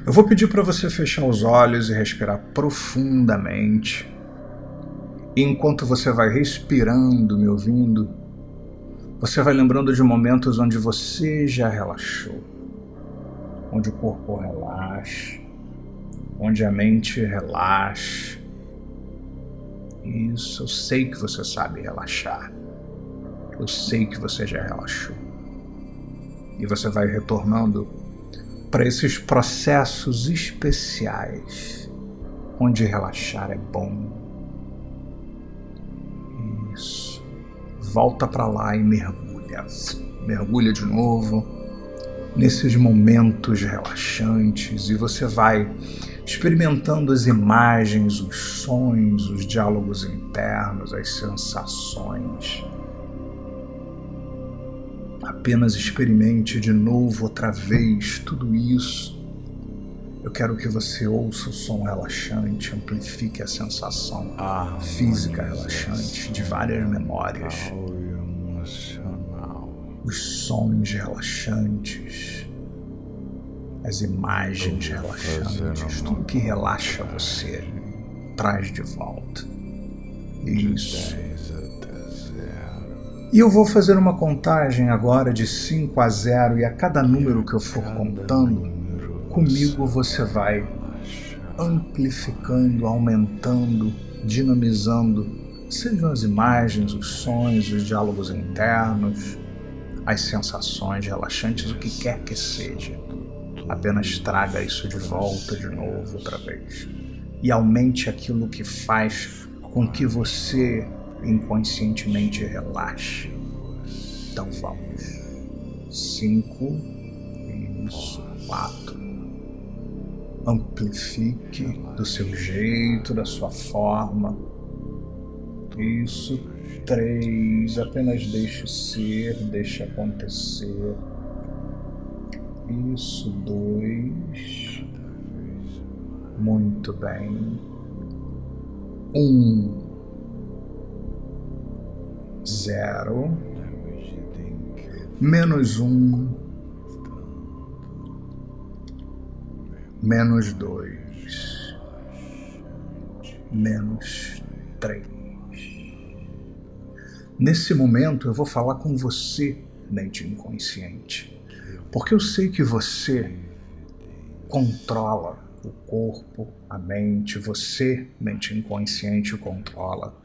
Eu vou pedir para você fechar os olhos e respirar profundamente. E enquanto você vai respirando, me ouvindo, você vai lembrando de momentos onde você já relaxou, onde o corpo relaxa, onde a mente relaxa. Isso, eu sei que você sabe relaxar. Eu sei que você já relaxou. E você vai retornando para esses processos especiais, onde relaxar é bom. Isso. Volta para lá e mergulha. Mergulha de novo nesses momentos relaxantes e você vai experimentando as imagens, os sons, os diálogos internos, as sensações. Apenas experimente de novo, outra vez, tudo isso. Eu quero que você ouça o som relaxante, amplifique a sensação física relaxante de várias memórias. Os sons relaxantes, as imagens relaxantes, tudo que relaxa você, traz de volta. Isso. E eu vou fazer uma contagem agora de 5 a 0 e a cada número que eu for contando, comigo você vai amplificando, aumentando, dinamizando, sejam as imagens, os sons, os diálogos internos, as sensações relaxantes, o que quer que seja. Apenas traga isso de volta de novo outra vez. E aumente aquilo que faz com que você inconscientemente relaxe. Então vamos. 5, isso, 4. Amplifique do seu jeito, da sua forma. Isso, 3. Apenas deixe ser, deixe acontecer. Isso, 2. Muito bem. 1. 0. Menos 1. Menos 2. Menos 3. Nesse momento eu vou falar com você, mente inconsciente, porque eu sei que você controla o corpo, a mente, você, mente inconsciente, controla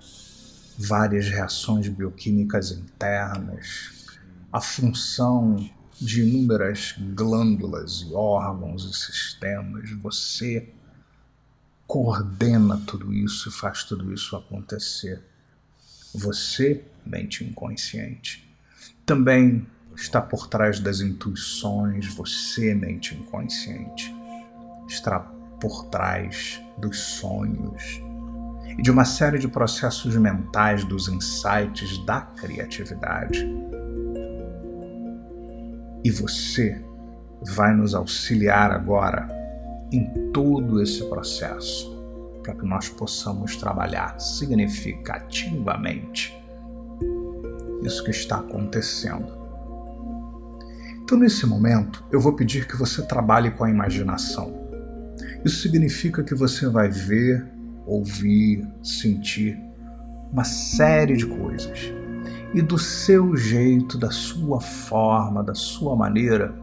várias reações bioquímicas internas, a função de inúmeras glândulas e órgãos e sistemas. Você coordena tudo isso e faz tudo isso acontecer. Você, mente inconsciente, também está por trás das intuições. Você, mente inconsciente, está por trás dos sonhos e de uma série de processos mentais, dos insights, da criatividade. E você vai nos auxiliar agora em todo esse processo, para que nós possamos trabalhar significativamente isso que está acontecendo. Então, nesse momento, eu vou pedir que você trabalhe com a imaginação. Isso significa que você vai ver, ouvir, sentir uma série de coisas. E do seu jeito, da sua forma, da sua maneira,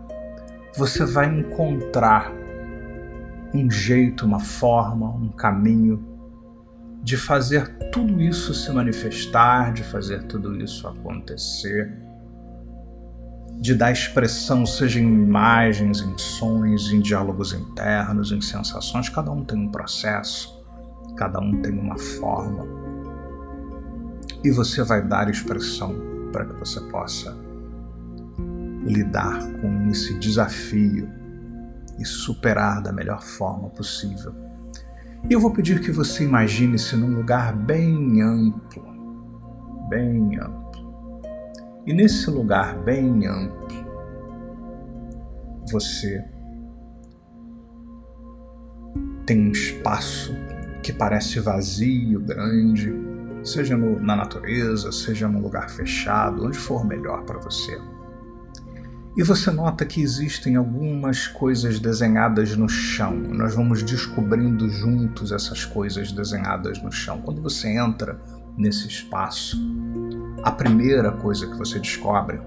você vai encontrar um jeito, uma forma, um caminho de fazer tudo isso se manifestar, de fazer tudo isso acontecer, de dar expressão, seja em imagens, em sons, em diálogos internos, em sensações. Cada um tem um processo, cada um tem uma forma. E você vai dar expressão para que você possa lidar com esse desafio e superar da melhor forma possível. E eu vou pedir que você imagine-se num lugar bem amplo, bem amplo. E nesse lugar bem amplo, você tem um espaço que parece vazio, grande, seja na natureza, seja num lugar fechado, onde for melhor para você. E você nota que existem algumas coisas desenhadas no chão. Nós vamos descobrindo juntos essas coisas desenhadas no chão. Quando você entra nesse espaço, a primeira coisa que você descobre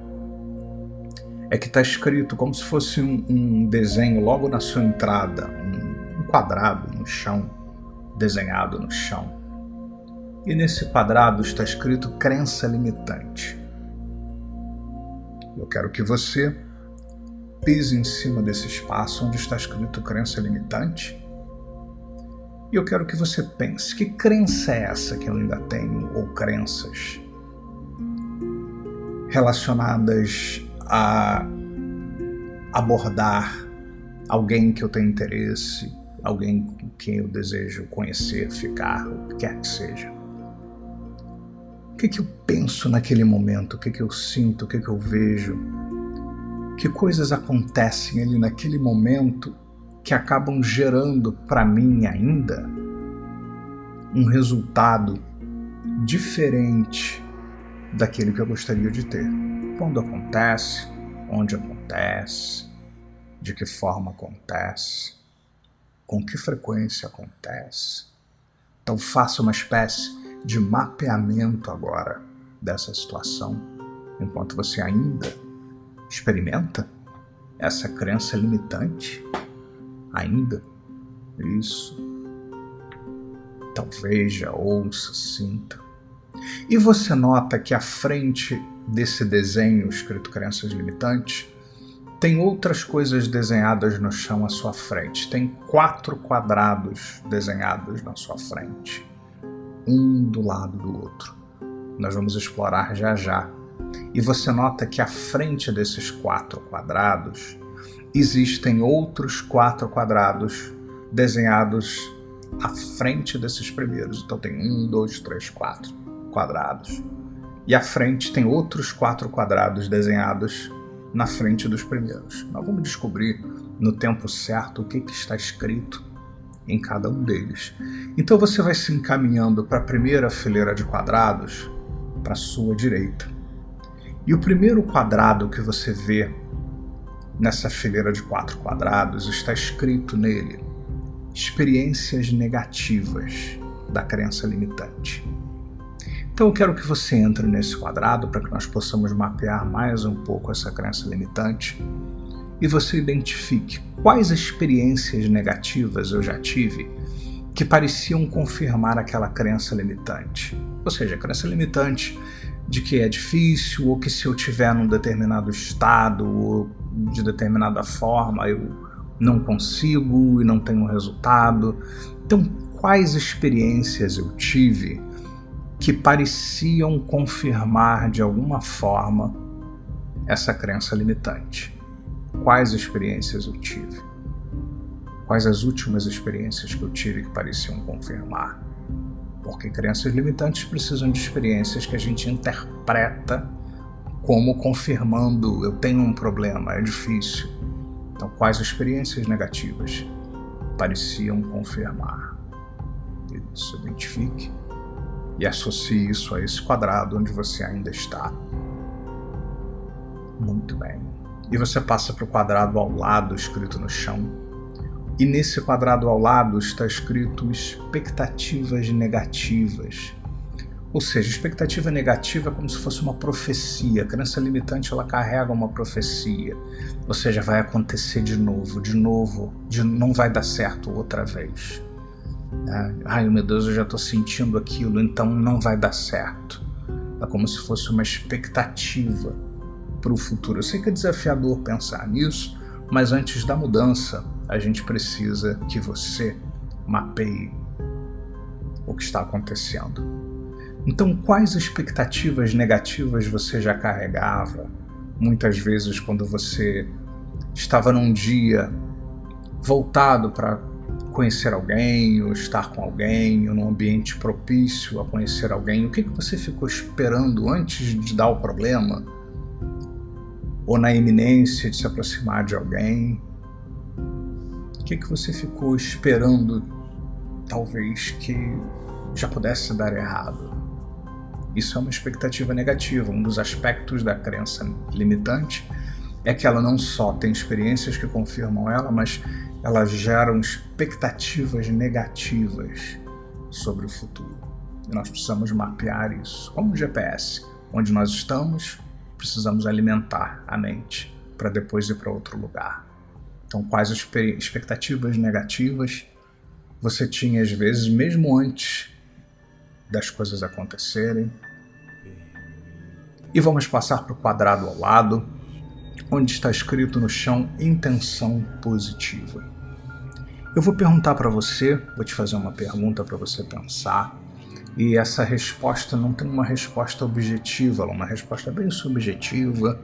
é que está escrito como se fosse um desenho logo na sua entrada, um quadrado no chão, desenhado no chão. E nesse quadrado está escrito crença limitante. Eu quero que você pise em cima desse espaço onde está escrito crença limitante. E eu quero que você pense, que crença é essa que eu ainda tenho, ou crenças relacionadas a abordar alguém que eu tenho interesse, alguém com quem eu desejo conhecer, ficar, o que quer que seja. O que eu penso naquele momento? O que eu sinto? O que eu vejo? Que coisas acontecem ali naquele momento que acabam gerando para mim ainda um resultado diferente daquele que eu gostaria de ter? Quando acontece, onde acontece, de que forma acontece, com que frequência acontece. Então faça uma espécie de mapeamento agora dessa situação, enquanto você ainda experimenta essa crença limitante. Ainda? Isso. Então veja, ouça, sinta. E você nota que à frente desse desenho escrito crenças limitantes, tem outras coisas desenhadas no chão à sua frente. Tem 4 quadrados desenhados na sua frente, um do lado do outro. Nós vamos explorar já já. E você nota que à frente desses 4 quadrados existem outros 4 quadrados desenhados à frente desses primeiros. Então tem 1, 2, 3, 4 quadrados. E à frente tem outros 4 quadrados desenhados na frente dos primeiros. Nós vamos descobrir no tempo certo o que está escrito em cada um deles. Então você vai se encaminhando para a primeira fileira de quadrados, para a sua direita. E o primeiro quadrado que você vê nessa fileira de 4 quadrados, está escrito nele experiências negativas da crença limitante. Então eu quero que você entre nesse quadrado para que nós possamos mapear mais um pouco essa crença limitante e você identifique quais experiências negativas eu já tive que pareciam confirmar aquela crença limitante. Ou seja, a crença limitante de que é difícil, ou que se eu estiver num determinado estado ou de determinada forma eu não consigo e não tenho resultado. Então, quais experiências eu tive que pareciam confirmar de alguma forma essa crença limitante? Quais experiências eu tive? Quais as últimas experiências que eu tive que pareciam confirmar? Porque crenças limitantes precisam de experiências que a gente interpreta como confirmando: eu tenho um problema, é difícil. Então, quais experiências negativas pareciam confirmar? Isso, identifique e associe isso a esse quadrado onde você ainda está. Muito bem. E você passa para o quadrado ao lado, escrito no chão. E nesse quadrado ao lado está escrito expectativas negativas. Ou seja, expectativa negativa é como se fosse uma profecia. A crença limitante, ela carrega uma profecia. Ou seja, vai acontecer de novo, não vai dar certo outra vez. Ai, meu Deus, eu já estou sentindo aquilo, então não vai dar certo. É como se fosse uma expectativa para o futuro. Eu sei que é desafiador pensar nisso, mas antes da mudança, a gente precisa que você mapeie o que está acontecendo. Então, quais expectativas negativas você já carregava? Muitas vezes, quando você estava num dia voltado para conhecer alguém, ou estar com alguém, ou num ambiente propício a conhecer alguém, o que você ficou esperando antes de dar o problema? Ou na iminência de se aproximar de alguém? O que você ficou esperando, talvez, que já pudesse dar errado? Isso é uma expectativa negativa. Um dos aspectos da crença limitante é que ela não só tem experiências que confirmam ela, mas elas geram expectativas negativas sobre o futuro. E nós precisamos mapear isso, como um GPS. Onde nós estamos, precisamos alimentar a mente para depois ir para outro lugar. Então, quais expectativas negativas você tinha, às vezes, mesmo antes das coisas acontecerem? E vamos passar para o quadrado ao lado, onde está escrito no chão intenção positiva. Eu vou perguntar para você, vou te fazer uma pergunta para você pensar, e essa resposta não tem uma resposta objetiva, ela é uma resposta bem subjetiva.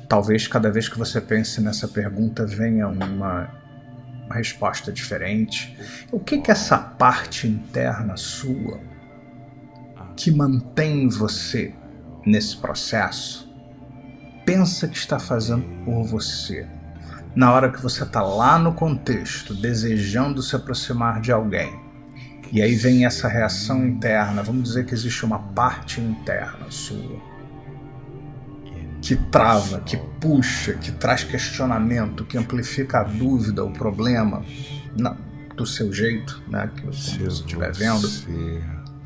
Talvez cada vez que você pense nessa pergunta venha uma resposta diferente. O que é essa parte interna sua que mantém você nesse processo pensa que está fazendo por você? Na hora que você está lá no contexto, desejando se aproximar de alguém, e aí vem essa reação interna, vamos dizer que existe uma parte interna sua que trava, que puxa, que traz questionamento, que amplifica a dúvida, o problema, do seu jeito, né, que você estiver vendo.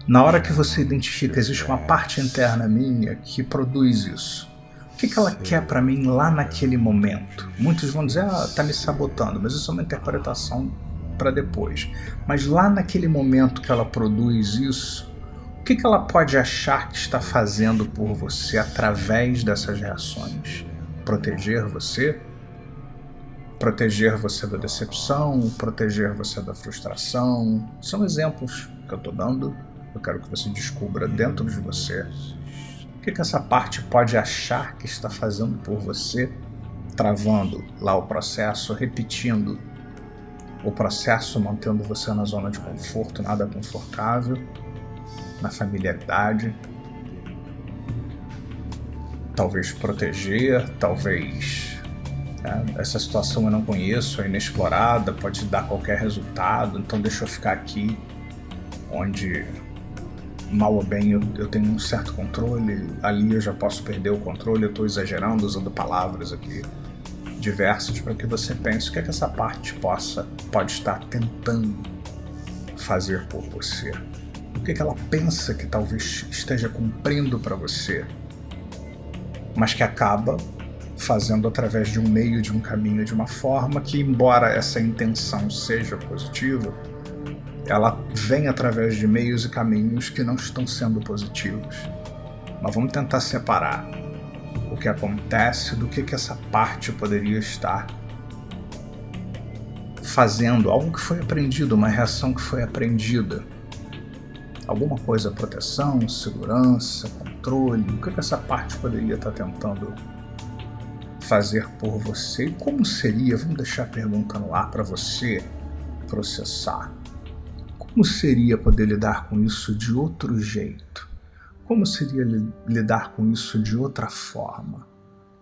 Na hora que você identifica, existe uma parte interna minha que produz isso. O que ela quer para mim lá naquele momento? Muitos vão dizer, tá me sabotando, mas isso é uma interpretação para depois. Mas lá naquele momento que ela produz isso, o que ela pode achar que está fazendo por você através dessas reações? Proteger você? Proteger você da decepção? Proteger você da frustração? São exemplos que eu estou dando. Eu quero que você descubra dentro de você o que essa parte pode achar que está fazendo por você, travando lá o processo, repetindo o processo, mantendo você na zona de conforto, nada confortável, na familiaridade. Talvez proteger, talvez essa situação eu não conheço, é inexplorada, pode dar qualquer resultado, então deixa eu ficar aqui onde mal ou bem eu tenho um certo controle, ali eu já posso perder o controle. Eu estou exagerando, usando palavras aqui diversas para que você pense o que essa parte pode estar tentando fazer por você. O que ela pensa que talvez esteja cumprindo para você, mas que acaba fazendo através de um meio, de um caminho, de uma forma que, embora essa intenção seja positiva, ela vem através de meios e caminhos que não estão sendo positivos. Mas vamos tentar separar o que acontece do que essa parte poderia estar fazendo, algo que foi aprendido, uma reação que foi aprendida. Alguma coisa, proteção, segurança, controle, o que essa parte poderia estar tentando fazer por você? E como seria, vamos deixar a pergunta no ar para você processar. Como seria poder lidar com isso de outro jeito? Como seria lidar com isso de outra forma,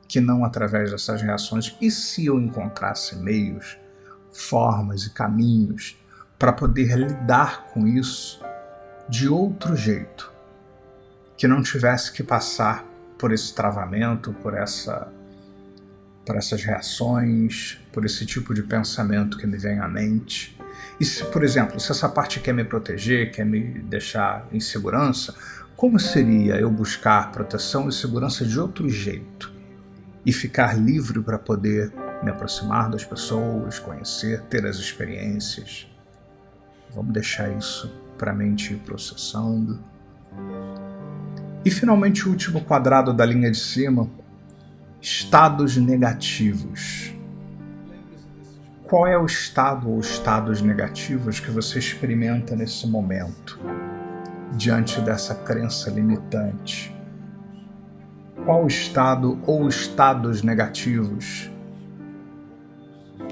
que não através dessas reações? E se eu encontrasse meios, formas e caminhos para poder lidar com isso de outro jeito, que não tivesse que passar por esse travamento, por essas reações, por esse tipo de pensamento que me vem à mente? E se, por exemplo, se essa parte quer me proteger, quer me deixar em segurança, como seria eu buscar proteção e segurança de outro jeito e ficar livre para poder me aproximar das pessoas, conhecer, ter as experiências? Vamos deixar isso para a mente ir processando. E finalmente o último quadrado da linha de cima, estados negativos. Qual é o estado ou estados negativos que você experimenta nesse momento, diante dessa crença limitante? Qual o estado ou estados negativos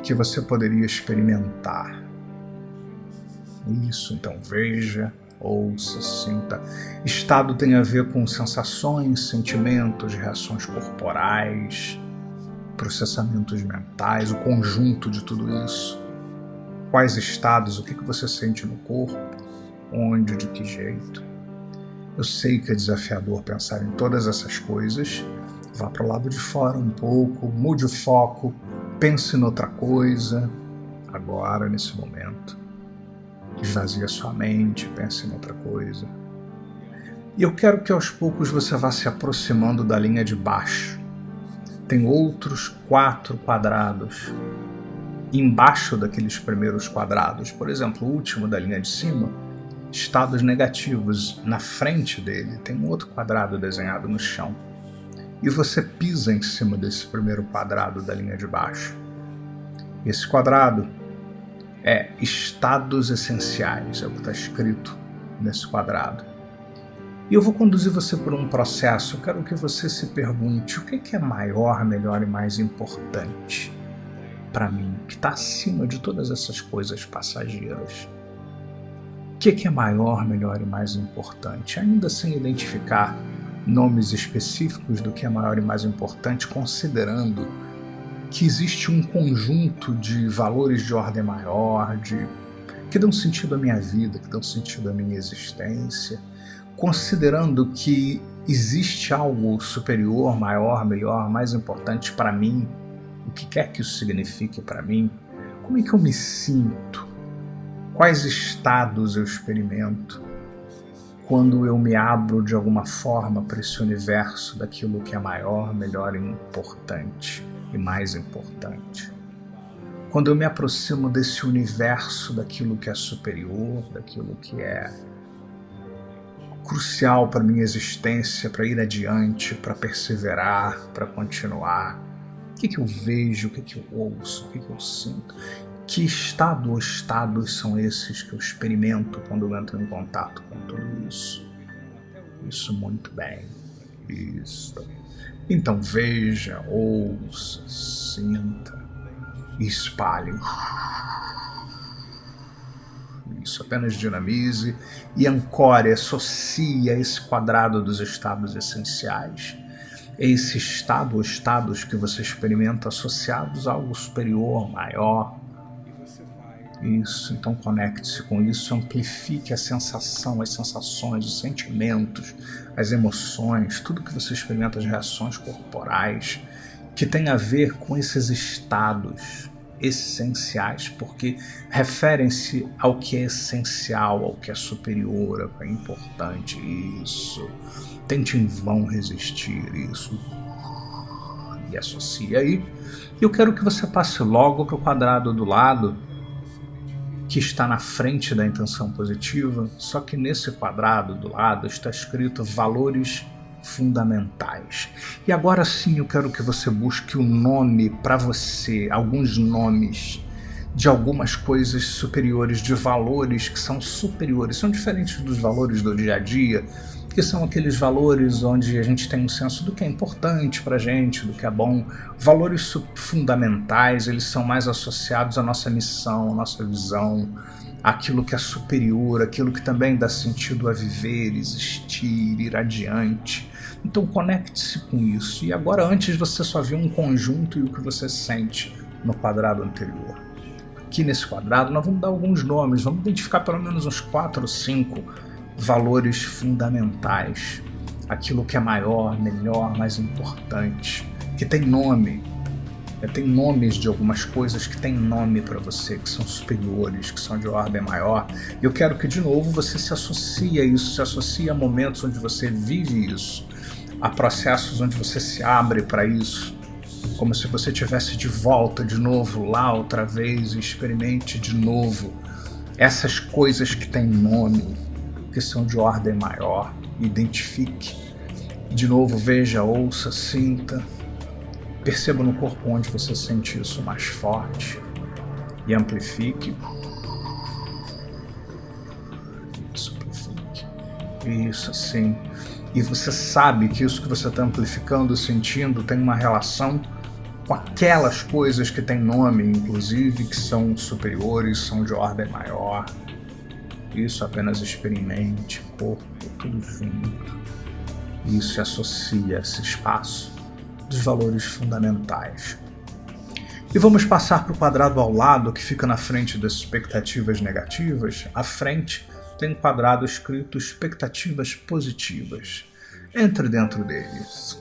que você poderia experimentar? Isso, então veja, ouça, sinta. Estado tem a ver com sensações, sentimentos, reações corporais, processamentos mentais, o conjunto de tudo isso. Quais estados, o que você sente no corpo, onde, de que jeito. Eu sei que é desafiador pensar em todas essas coisas, Vá para o lado de fora um pouco, mude o foco, pense noutra coisa, agora, nesse momento. Esvazie a sua mente, pense em outra coisa. E eu quero que aos poucos você vá se aproximando da linha de baixo. Tem outros 4 quadrados embaixo daqueles primeiros quadrados. Por exemplo, o último da linha de cima, estados negativos. Na frente dele tem um outro quadrado desenhado no chão. E você pisa em cima desse primeiro quadrado da linha de baixo. Esse quadrado é estados essenciais, é o que está escrito nesse quadrado. E eu vou conduzir você por um processo. Eu quero que você se pergunte: o que é maior, melhor e mais importante para mim, que está acima de todas essas coisas passageiras? O que é maior, melhor e mais importante? Ainda sem identificar nomes específicos do que é maior e mais importante, considerando que existe um conjunto de valores de ordem maior, que dão sentido à minha vida, que dão sentido à minha existência, considerando que existe algo superior, maior, melhor, mais importante para mim, o que quer que isso signifique para mim, como é que eu me sinto, quais estados eu experimento quando eu me abro de alguma forma para esse universo daquilo que é maior, melhor e importante e mais importante. Quando eu me aproximo desse universo daquilo que é superior, daquilo que é crucial para a minha existência, para ir adiante, para perseverar, para continuar. O que eu vejo, o que eu ouço, o que eu sinto? Que estado ou estados são esses que eu experimento quando eu entro em contato com tudo isso? Isso, muito bem. Isso. Então veja, ouça, sinta e espalhe. Isso, apenas dinamize e ancore, associe a esse quadrado dos estados essenciais. Esse estado ou estados que você experimenta associados a algo superior, maior. Isso, então conecte-se com isso, amplifique a sensação, as sensações, os sentimentos, as emoções, tudo que você experimenta, as reações corporais, que tem a ver com esses estados essenciais, porque referem-se ao que é essencial, ao que é superior, ao que é importante. Isso. Tente em vão resistir isso. E associe aí. Eu quero que você passe logo para o quadrado do lado, que está na frente da intenção positiva, só que nesse quadrado do lado está escrito valores fundamentais. E agora sim eu quero que você busque o nome para você, alguns nomes de algumas coisas superiores, de valores que são superiores, são diferentes dos valores do dia a dia, que são aqueles valores onde a gente tem um senso do que é importante pra gente, do que é bom. Valores fundamentais, eles são mais associados à nossa missão, à nossa visão, aquilo que é superior, aquilo que também dá sentido a viver, existir, ir adiante. Então conecte-se com isso. E agora, antes você só viu um conjunto e o que você sente no quadrado anterior. Aqui nesse quadrado nós vamos dar alguns nomes, vamos identificar pelo menos uns 4 ou 5 valores fundamentais, aquilo que é maior, melhor, mais importante, que tem nome. Tem nomes de algumas coisas que tem nome para você, que são superiores, que são de ordem maior. E eu quero que de novo você se associe a isso, se associe a momentos onde você vive isso, a processos onde você se abre para isso, como se você estivesse de volta de novo lá outra vez e experimente de novo essas coisas que têm nome, que são de ordem maior. Identifique. De novo, veja, ouça, sinta. Perceba no corpo onde você sente isso mais forte. E amplifique. Isso, amplifique. Isso, assim. E você sabe que isso que você está amplificando, sentindo, tem uma relação com aquelas coisas que têm nome, inclusive, que são superiores, são de ordem maior. Isso, apenas experimente, corpo, tudo junto. Isso se associa a esse espaço dos valores fundamentais. E vamos passar para o quadrado ao lado, que fica na frente das expectativas negativas. À frente tem um quadrado escrito expectativas positivas. Entre dentro deles.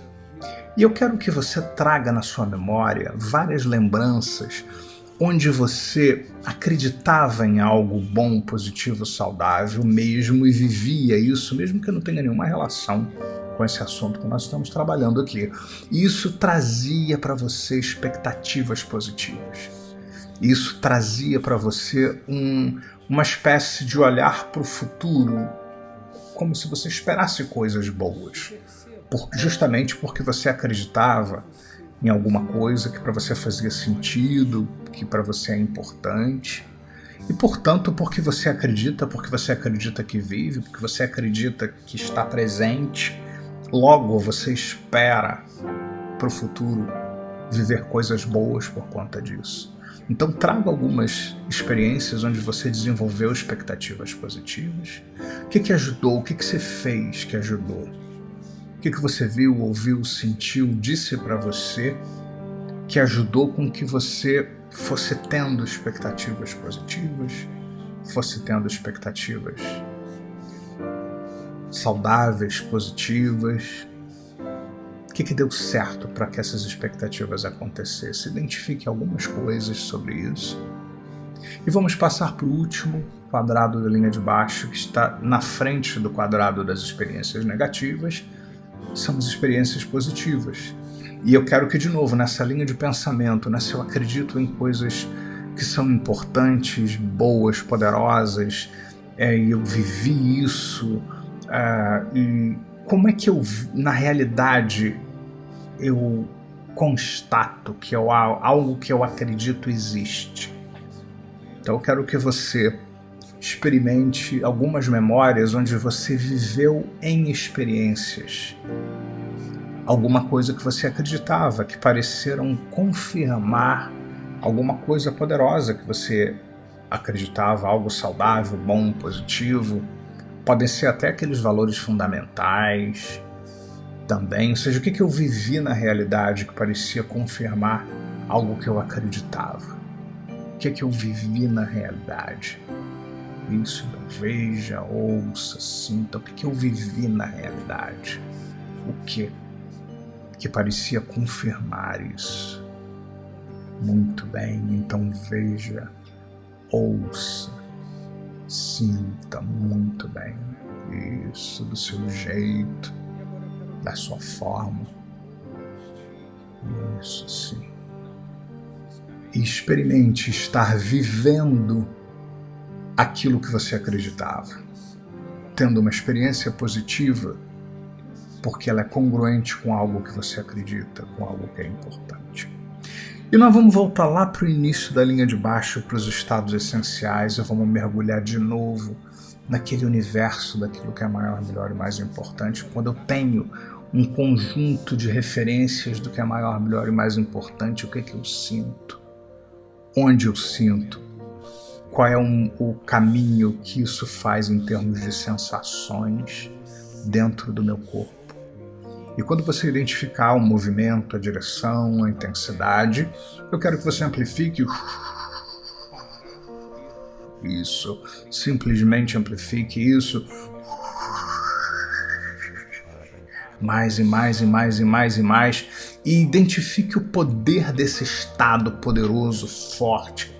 E eu quero que você traga na sua memória várias lembranças onde você acreditava em algo bom, positivo, saudável mesmo e vivia isso, mesmo que não tenha nenhuma relação com esse assunto que nós estamos trabalhando aqui. E isso trazia para você expectativas positivas. Isso trazia para você uma espécie de olhar para o futuro, como se você esperasse coisas boas, justamente porque você acreditava em alguma coisa que para você fazia sentido, que para você é importante. E, portanto, porque você acredita que vive, porque você acredita que está presente, logo você espera para o futuro viver coisas boas por conta disso. Então traga algumas experiências onde você desenvolveu expectativas positivas. O que ajudou? O que você fez que ajudou? O que você viu, ouviu, sentiu, disse para você que ajudou com que você fosse tendo expectativas positivas, fosse tendo expectativas saudáveis, positivas? O que deu certo para que essas expectativas acontecessem? Identifique algumas coisas sobre isso. E vamos passar para o último quadrado da linha de baixo, que está na frente do quadrado das experiências negativas. São as experiências positivas. E eu quero que, de novo, nessa linha de pensamento, se eu acredito em coisas que são importantes, boas, poderosas, e eu vivi isso, e como é que eu, na realidade, eu constato que algo que eu acredito existe? Então eu quero que você experimente algumas memórias onde você viveu em experiências alguma coisa que você acreditava, que pareceram confirmar alguma coisa poderosa que você acreditava, algo saudável, bom, positivo. Podem ser até aqueles valores fundamentais também. Ou seja, o que eu vivi na realidade que parecia confirmar algo que eu acreditava? O que eu vivi na realidade? Isso, então, veja, ouça, sinta. O que eu vivi na realidade? O que parecia confirmar isso? Muito bem, então veja, ouça, sinta muito bem. Isso, do seu jeito, da sua forma. Isso, sim. E experimente estar vivendo aquilo que você acreditava, tendo uma experiência positiva, porque ela é congruente com algo que você acredita, com algo que é importante. E nós vamos voltar lá para o início da linha de baixo, para os estados essenciais, e vamos mergulhar de novo naquele universo daquilo que é maior, melhor e mais importante, quando eu tenho um conjunto de referências do que é maior, melhor e mais importante, o que eu sinto? Onde eu sinto? Qual é o caminho que isso faz em termos de sensações dentro do meu corpo? E quando você identificar o movimento, a direção, a intensidade, eu quero que você amplifique isso. Simplesmente amplifique isso. Mais e mais e mais e mais e mais. E identifique o poder desse estado poderoso, forte,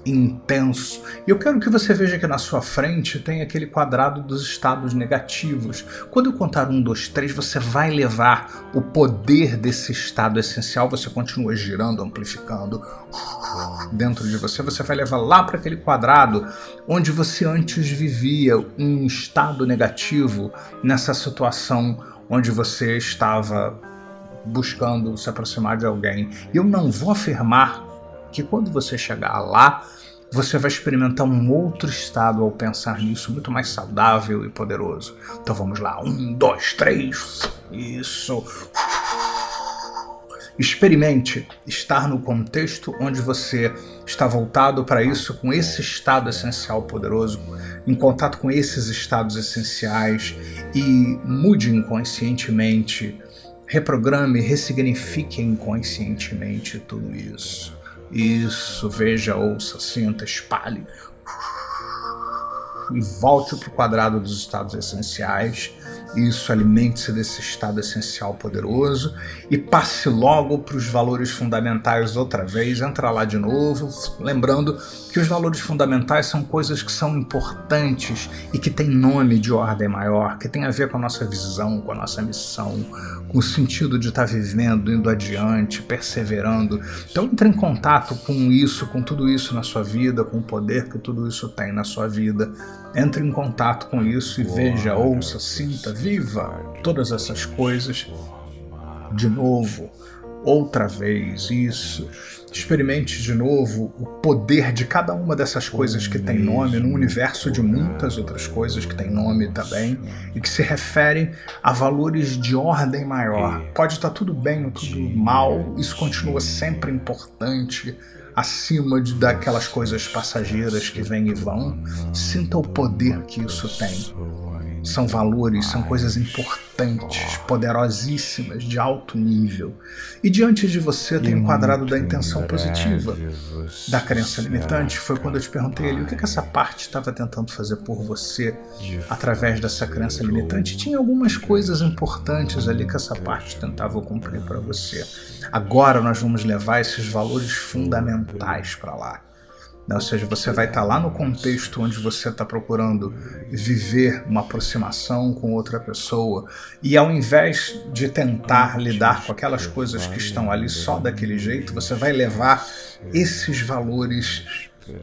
intenso. E eu quero que você veja que na sua frente tem aquele quadrado dos estados negativos. Quando eu contar 1, 2, 3, você vai levar o poder desse estado essencial, você continua girando, amplificando dentro de você, você vai levar lá para aquele quadrado onde você antes vivia um estado negativo, nessa situação onde você estava buscando se aproximar de alguém. E eu não vou afirmar que quando você chegar lá, você vai experimentar um outro estado ao pensar nisso, muito mais saudável e poderoso. Então vamos lá, 1, 2, 3, isso. Experimente estar no contexto onde você está voltado para isso, com esse estado essencial poderoso, em contato com esses estados essenciais, e mude inconscientemente, reprograme, ressignifique inconscientemente tudo isso. Isso, veja, ouça, sinta, espalhe. E volte para o quadrado dos estados essenciais Isso, alimente-se desse estado essencial poderoso e passe logo para os valores fundamentais outra vez. Entra lá de novo, lembrando que os valores fundamentais são coisas que são importantes e que têm nome de ordem maior, que tem a ver com a nossa visão, com a nossa missão, com o sentido de estar vivendo, indo adiante, perseverando. Então entre em contato com isso, com tudo isso na sua vida, com o poder que tudo isso tem na sua vida. Entre em contato com isso e veja, ouça, sinta, viva todas essas coisas de novo, outra vez, isso. Experimente de novo o poder de cada uma dessas coisas que tem nome, num universo de muitas outras coisas que tem nome também e que se referem a valores de ordem maior. Pode estar tudo bem ou tudo mal, isso continua sempre importante, acima daquelas coisas passageiras que vêm e vão. Sinta o poder que isso tem. São valores, são coisas importantes, poderosíssimas, de alto nível. E diante de você tem o quadrado da intenção positiva, da crença limitante. Foi quando eu te perguntei ele o que essa parte estava tentando fazer por você através dessa crença limitante. Tinha algumas coisas importantes ali que essa parte tentava cumprir para você. Agora nós vamos levar esses valores fundamentais para lá. Ou seja, você vai estar lá no contexto onde você está procurando viver uma aproximação com outra pessoa e ao invés de tentar lidar com aquelas coisas que estão ali só daquele jeito, você vai levar esses valores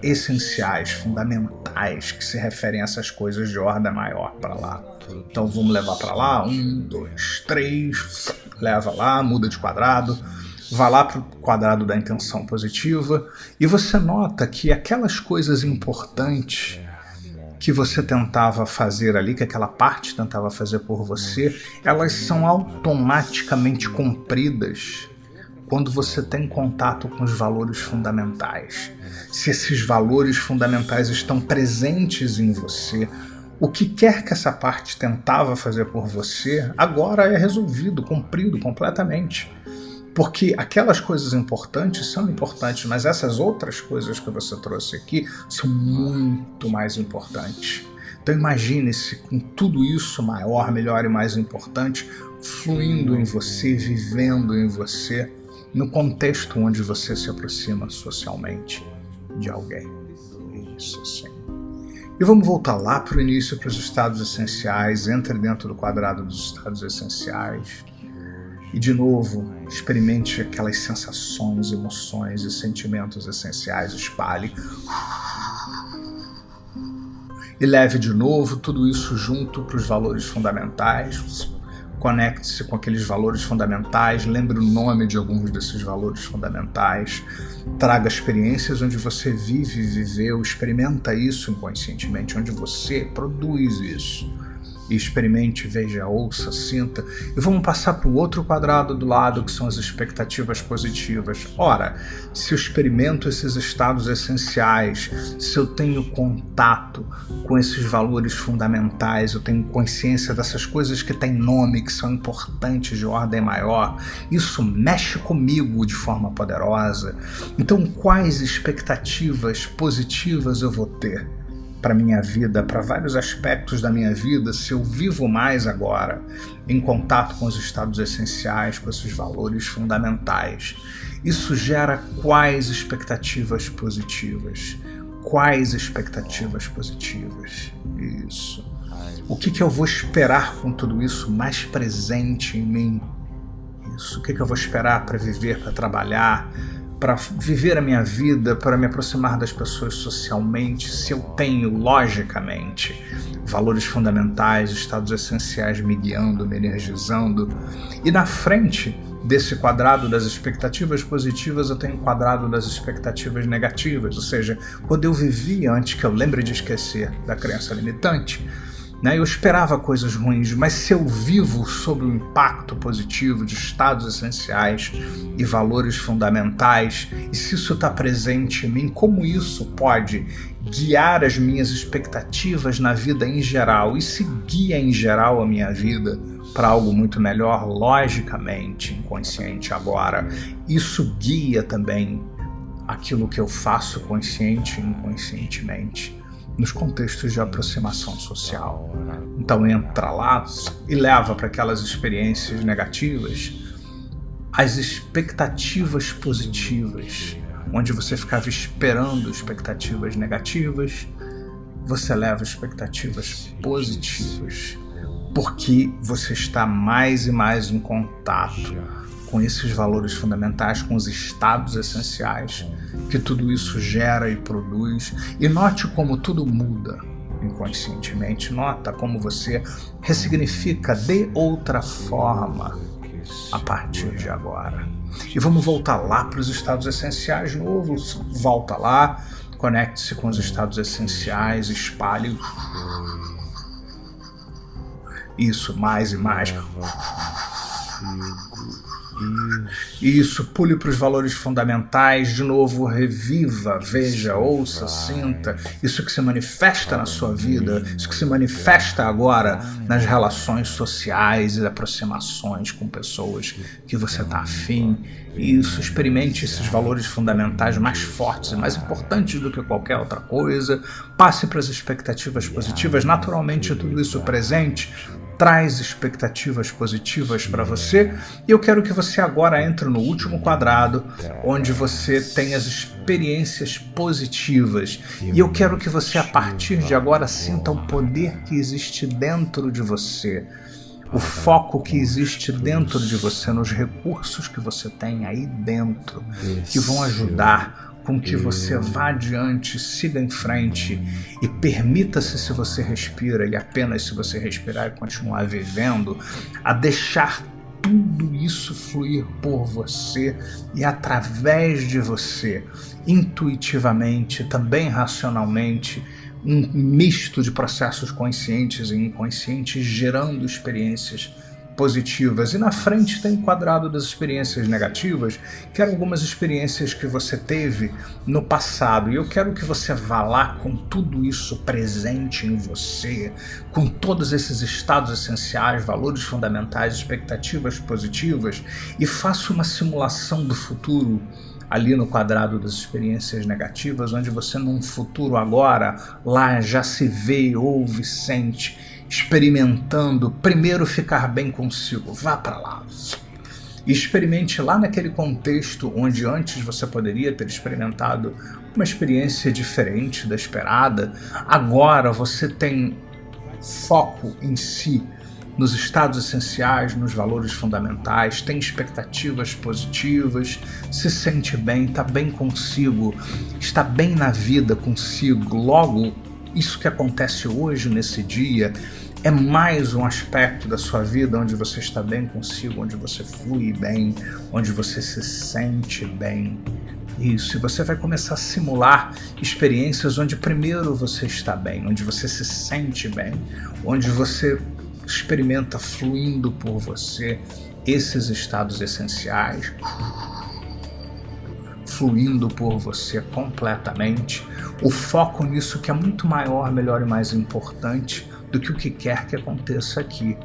essenciais, fundamentais, que se referem a essas coisas de ordem maior para lá. Então vamos levar para lá, 1, 2, 3, leva lá, muda de quadrado. Vá lá para o quadrado da intenção positiva e você nota que aquelas coisas importantes que você tentava fazer ali, que aquela parte tentava fazer por você, elas são automaticamente cumpridas quando você tem contato com os valores fundamentais. Se esses valores fundamentais estão presentes em você, o que quer que essa parte tentava fazer por você, agora é resolvido, cumprido completamente. Porque aquelas coisas importantes são importantes, mas essas outras coisas que você trouxe aqui são muito mais importantes. Então imagine-se com tudo isso maior, melhor e mais importante, fluindo em você, vivendo em você, no contexto onde você se aproxima socialmente de alguém. Isso sim. E vamos voltar lá para o início, para os estados essenciais. Entre dentro do quadrado dos estados essenciais. E de novo, experimente aquelas sensações, emoções e sentimentos essenciais, espalhe. E leve de novo tudo isso junto para os valores fundamentais. Conecte-se com aqueles valores fundamentais, lembre o nome de alguns desses valores fundamentais. Traga experiências onde você vive, viveu, experimenta isso inconscientemente, onde você produz isso. E experimente, veja, ouça, sinta. E vamos passar para o outro quadrado do lado, que são as expectativas positivas. Ora, se eu experimento esses estados essenciais, se eu tenho contato com esses valores fundamentais, eu tenho consciência dessas coisas que têm nome, que são importantes de ordem maior, isso mexe comigo de forma poderosa. Então, quais expectativas positivas eu vou ter para minha vida, para vários aspectos da minha vida, se eu vivo mais agora em contato com os estados essenciais, com esses valores fundamentais? Isso gera quais expectativas positivas? Quais expectativas positivas? Isso. O que eu vou esperar com tudo isso mais presente em mim? Isso. O que eu vou esperar para viver, para trabalhar, para viver a minha vida, para me aproximar das pessoas socialmente, se eu tenho, logicamente, valores fundamentais, estados essenciais me guiando, me energizando. E na frente desse quadrado das expectativas positivas, eu tenho o quadrado das expectativas negativas, ou seja, quando eu vivia, antes que eu lembre de esquecer da crença limitante, eu esperava coisas ruins, mas se eu vivo sob o impacto positivo de estados essenciais e valores fundamentais, e se isso está presente em mim, como isso pode guiar as minhas expectativas na vida em geral? E se guia em geral a minha vida para algo muito melhor, logicamente, inconsciente agora, isso guia também aquilo que eu faço consciente e inconscientemente. nos contextos de aproximação social. Então entra lá e leva para aquelas experiências negativas as expectativas positivas. Onde você ficava esperando expectativas negativas, você leva expectativas positivas, porque você está mais e mais em contato com esses valores fundamentais, com os estados essenciais que tudo isso gera e produz. E note como tudo muda inconscientemente, nota como você ressignifica de outra forma a partir de agora. E vamos voltar lá para os estados essenciais de novo. Volta lá, conecte-se com os estados essenciais, espalhe. Isso, mais e mais. Isso, pule para os valores fundamentais, de novo, reviva, veja, ouça, sinta isso que se manifesta na sua vida, isso que se manifesta agora nas relações sociais e aproximações com pessoas que você está afim. Isso, experimente esses valores fundamentais mais fortes e mais importantes do que qualquer outra coisa. Passe para as expectativas positivas, naturalmente tudo isso presente traz expectativas positivas para você. E eu quero que você agora entre no último quadrado, onde você tem as experiências positivas. E eu quero que você, a partir de agora, sinta o poder que existe dentro de você, o foco que existe dentro de você, nos recursos que você tem aí dentro, que vão ajudar com que você vá adiante, siga em frente e permita-se, se você respira, e apenas se você respirar e continuar vivendo, a deixar tudo isso fluir por você e através de você, intuitivamente, também racionalmente, um misto de processos conscientes e inconscientes gerando experiências positivas. E na frente tem o quadrado das experiências negativas, que eram algumas experiências que você teve no passado. E eu quero que você vá lá com tudo isso presente em você, com todos esses estados essenciais, valores fundamentais, expectativas positivas, e faça uma simulação do futuro ali no quadrado das experiências negativas, onde você num futuro agora, lá já se vê, ouve, sente, experimentando primeiro ficar bem consigo. Vá para lá e experimente lá naquele contexto onde antes você poderia ter experimentado uma experiência diferente da esperada. Agora você tem foco em si, nos estados essenciais, nos valores fundamentais, tem expectativas positivas, se sente bem, está bem consigo, está bem na vida consigo. Logo, isso que acontece hoje, nesse dia, é mais um aspecto da sua vida onde você está bem consigo, onde você flui bem, onde você se sente bem. Isso, e você vai começar a simular experiências onde primeiro você está bem, onde você se sente bem, onde você experimenta fluindo por você esses estados essenciais, fluindo por você completamente. O foco nisso que é muito maior, melhor e mais importante do que o que quer que aconteça aqui.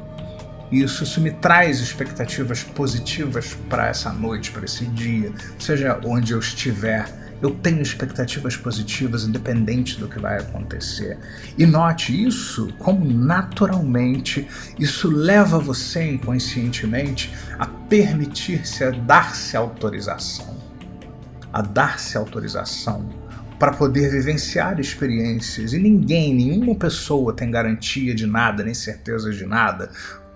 Isso me traz expectativas positivas para essa noite, para esse dia, seja onde eu estiver. Eu tenho expectativas positivas independente do que vai acontecer. E note isso como naturalmente isso leva você inconscientemente a permitir-se, a dar-se autorização. A dar-se autorização para poder vivenciar experiências. E ninguém, nenhuma pessoa tem garantia de nada, nem certeza de nada,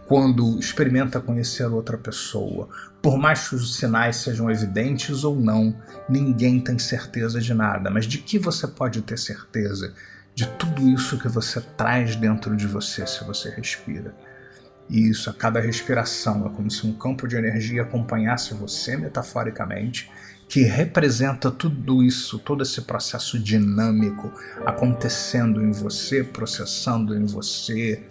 quando experimenta conhecer outra pessoa. Por mais que os sinais sejam evidentes ou não, ninguém tem certeza de nada. Mas de que você pode ter certeza? De tudo isso que você traz dentro de você, se você respira. E isso, a cada respiração, é como se um campo de energia acompanhasse você, metaforicamente, que representa tudo isso, todo esse processo dinâmico acontecendo em você, processando em você,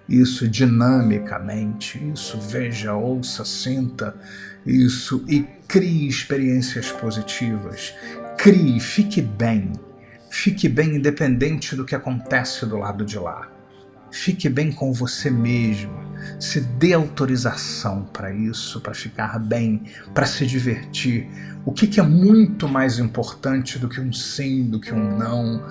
isso dinamicamente, isso, veja, ouça, sinta isso e crie experiências positivas, crie, fique bem independente do que acontece do lado de lá. Fique bem com você mesmo. Se dê autorização para isso, para ficar bem, para se divertir. O que é muito mais importante do que um sim, do que um não,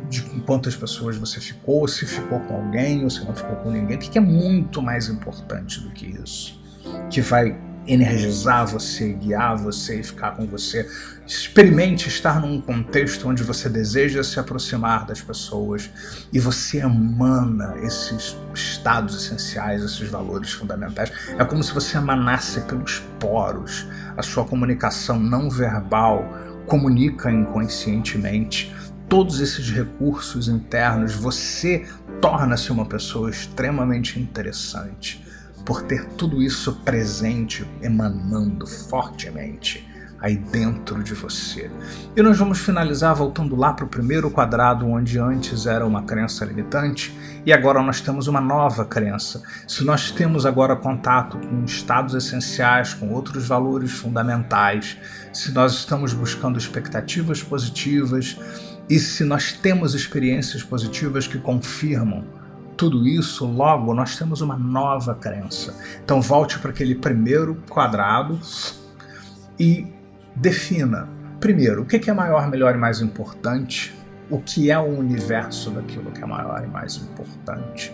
de com quantas pessoas você ficou, se ficou com alguém ou se não ficou com ninguém. O que é muito mais importante do que isso? Que vai energizar você, guiar você e ficar com você. Experimente estar num contexto onde você deseja se aproximar das pessoas e você emana esses estados essenciais, esses valores fundamentais. É como se você emanasse pelos poros. A sua comunicação não verbal comunica inconscientemente. Todos esses recursos internos, você torna-se uma pessoa extremamente interessante por ter tudo isso presente, emanando fortemente aí dentro de você. E nós vamos finalizar voltando lá para o primeiro quadrado, onde antes era uma crença limitante, e agora nós temos uma nova crença. Se nós temos agora contato com estados essenciais, com outros valores fundamentais, se nós estamos buscando expectativas positivas, e se nós temos experiências positivas que confirmam tudo isso, logo nós temos uma nova crença. Então volte para aquele primeiro quadrado e defina, primeiro, o que é maior, melhor e mais importante, o que é o universo daquilo que é maior e mais importante.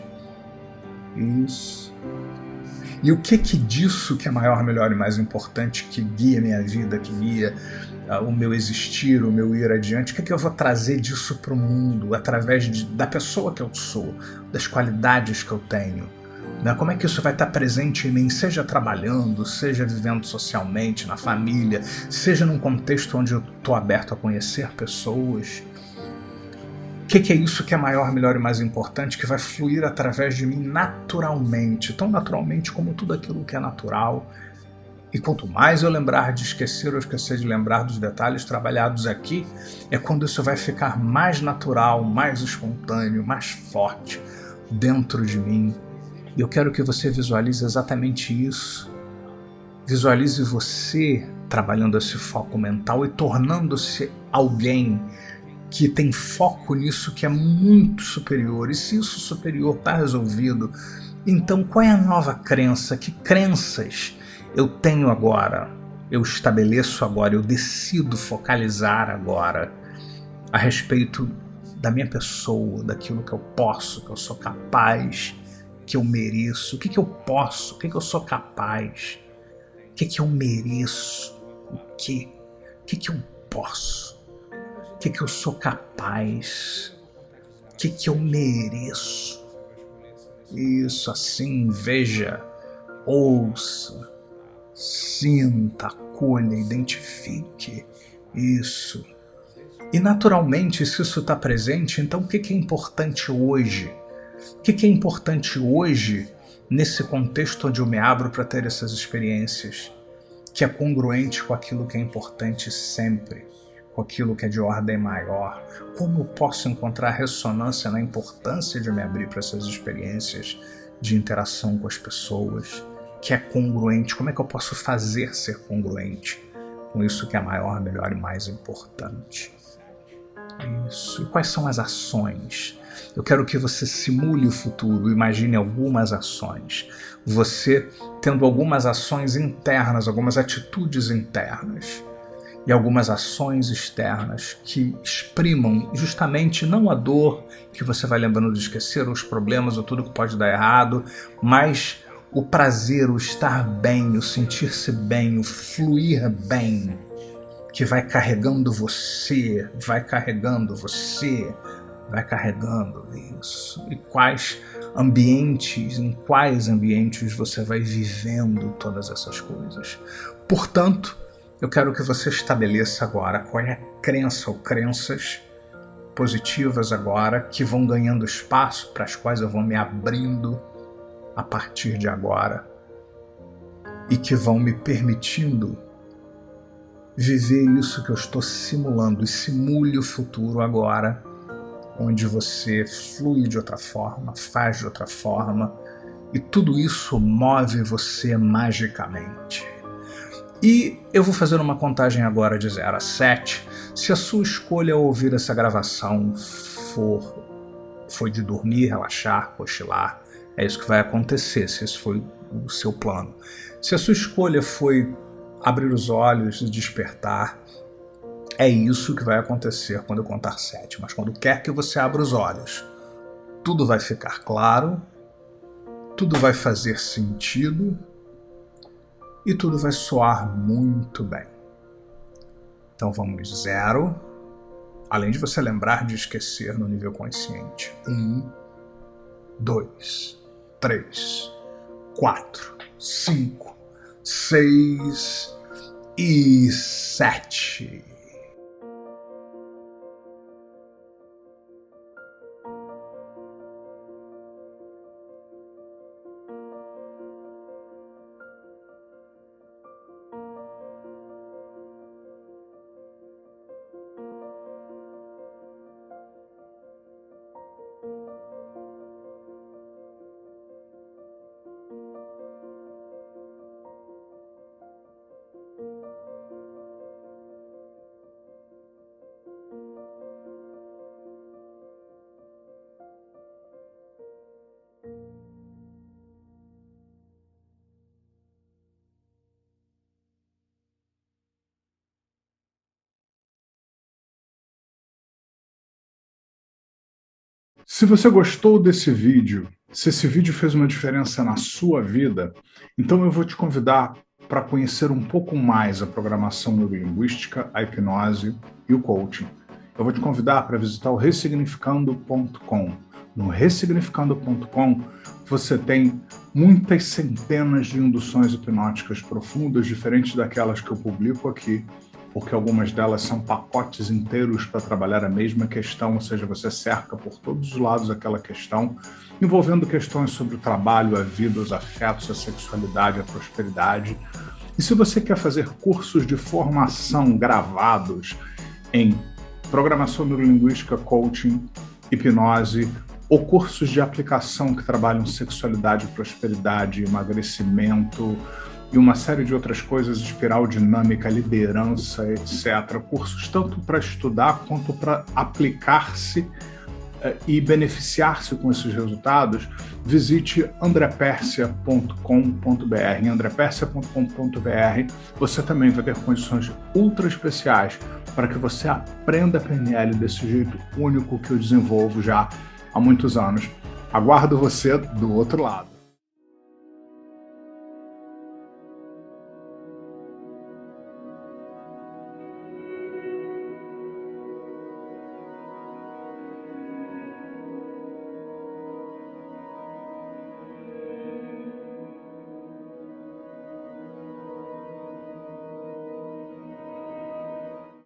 Isso. E o que disso que é maior, melhor e mais importante, que guia minha vida, que guia o meu existir, o meu ir adiante, o que eu vou trazer disso para o mundo, através da pessoa que eu sou, das qualidades que eu tenho, né? Como é que isso vai estar presente em mim, seja trabalhando, seja vivendo socialmente, na família, seja num contexto onde eu estou aberto a conhecer pessoas. O que é isso que é maior, melhor e mais importante, que vai fluir através de mim naturalmente, tão naturalmente como tudo aquilo que é natural. E quanto mais eu lembrar de esquecer ou esquecer de lembrar dos detalhes trabalhados aqui, é quando isso vai ficar mais natural, mais espontâneo, mais forte dentro de mim. E eu quero que você visualize exatamente isso. Visualize você trabalhando esse foco mental e tornando-se alguém que tem foco nisso que é muito superior. E se isso superior está resolvido, então qual é a nova crença? Que crenças eu tenho agora, eu estabeleço agora, eu decido focalizar agora a respeito da minha pessoa, daquilo que eu posso, que eu sou capaz, que eu mereço, o que eu posso, o que eu sou capaz, o que eu mereço, o que eu posso, o que eu sou capaz, o que eu mereço. Isso, assim, veja, ouça, sinta, acolha, identifique isso. E naturalmente, se isso está presente, então o que é importante hoje? O que é importante hoje, nesse contexto onde eu me abro para ter essas experiências, que é congruente com aquilo que é importante sempre, com aquilo que é de ordem maior? Como eu posso encontrar ressonância na importância de me abrir para essas experiências de interação com as pessoas, que é congruente? Como é que eu posso fazer ser congruente com isso que é maior, melhor e mais importante? Isso. E quais são as ações? Eu quero que você simule o futuro, imagine algumas ações. Você tendo algumas ações internas, algumas atitudes internas e algumas ações externas que exprimam justamente não a dor que você vai lembrando de esquecer, ou os problemas, ou tudo que pode dar errado, mas o prazer, o estar bem, o sentir-se bem, o fluir bem, que vai carregando você, vai carregando isso. E em quais ambientes você vai vivendo todas essas coisas. Portanto, eu quero que você estabeleça agora qual é a crença ou crenças positivas agora que vão ganhando espaço, para as quais eu vou me abrindo a partir de agora e que vão me permitindo viver isso que eu estou simulando. E simule o futuro agora, onde você flui de outra forma, faz de outra forma, e tudo isso move você magicamente. E eu vou fazer uma contagem agora de 0 a 7. Se a sua escolha ao ouvir essa gravação for foi de dormir, relaxar, cochilar, é isso que vai acontecer, se esse foi o seu plano. Se a sua escolha foi abrir os olhos e despertar, é isso que vai acontecer quando eu contar 7. Mas quando quer que você abra os olhos, tudo vai ficar claro, tudo vai fazer sentido e tudo vai soar muito bem. Então vamos 0, além de você lembrar de esquecer no nível consciente. 1, 2, 3, 4, 5, 6 e 7. Se você gostou desse vídeo, se esse vídeo fez uma diferença na sua vida, então eu vou te convidar para conhecer um pouco mais a programação neurolinguística, a hipnose e o coaching. Eu vou te convidar para visitar o ressignificando.com. No ressignificando.com você tem muitas centenas de induções hipnóticas profundas, diferentes daquelas que eu publico aqui, porque algumas delas são pacotes inteiros para trabalhar a mesma questão, ou seja, você cerca por todos os lados aquela questão, envolvendo questões sobre o trabalho, a vida, os afetos, a sexualidade, a prosperidade. E se você quer fazer cursos de formação gravados em programação neurolinguística, coaching, hipnose, ou cursos de aplicação que trabalham sexualidade, prosperidade, emagrecimento, e uma série de outras coisas, espiral dinâmica, liderança, etc. Cursos tanto para estudar quanto para aplicar-se e beneficiar-se com esses resultados, visite andrepersia.com.br. Em andrepersia.com.br você também vai ter condições ultra especiais para que você aprenda PNL desse jeito único que eu desenvolvo já há muitos anos. Aguardo você do outro lado.